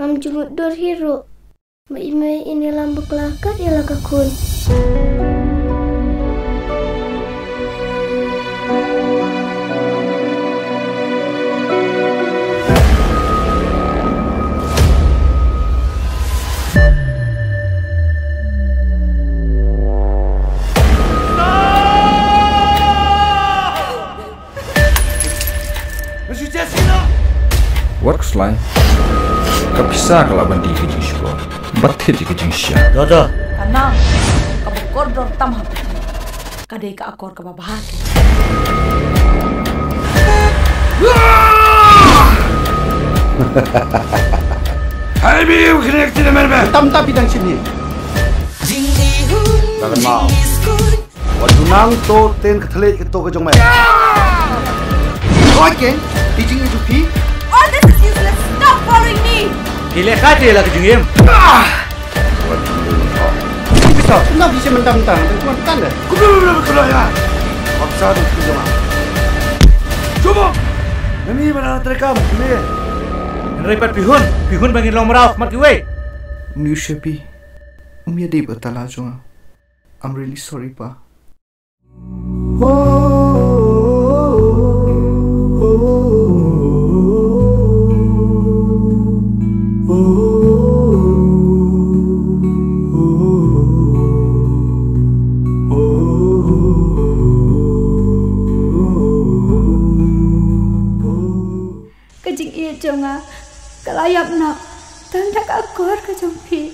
Ngam jumut dor hero. Mai ini lambuk lakat ya lakakun. Works lain. Kapisa kalau bandi ke jingshko. Batte ke jingsha. Dodo. Kanang, kabukor dor tamhap. Kadai ka akor ka babahati. Hai biu kena tidak merba. Tam bidang sini. Jangan mau. Wadunang to ten ketele ke to ke jong mai. Kau ke? Teaching itu pi? Oh, this is useless. Stop following me. Gile kate lah ke jengim. Bisa, nak bisa mentang-mentang. Tuan kan dah. Kudu ya. Paksa tu ke jong. Coba. Nami mana terekam? Ini. Repot pihun bangin long merau mat kiwe. New Shepi, umya di batala jonga. I'm really sorry pa. Kajing iya jonga. Kalayap nak. Tanda kakor kajong pi.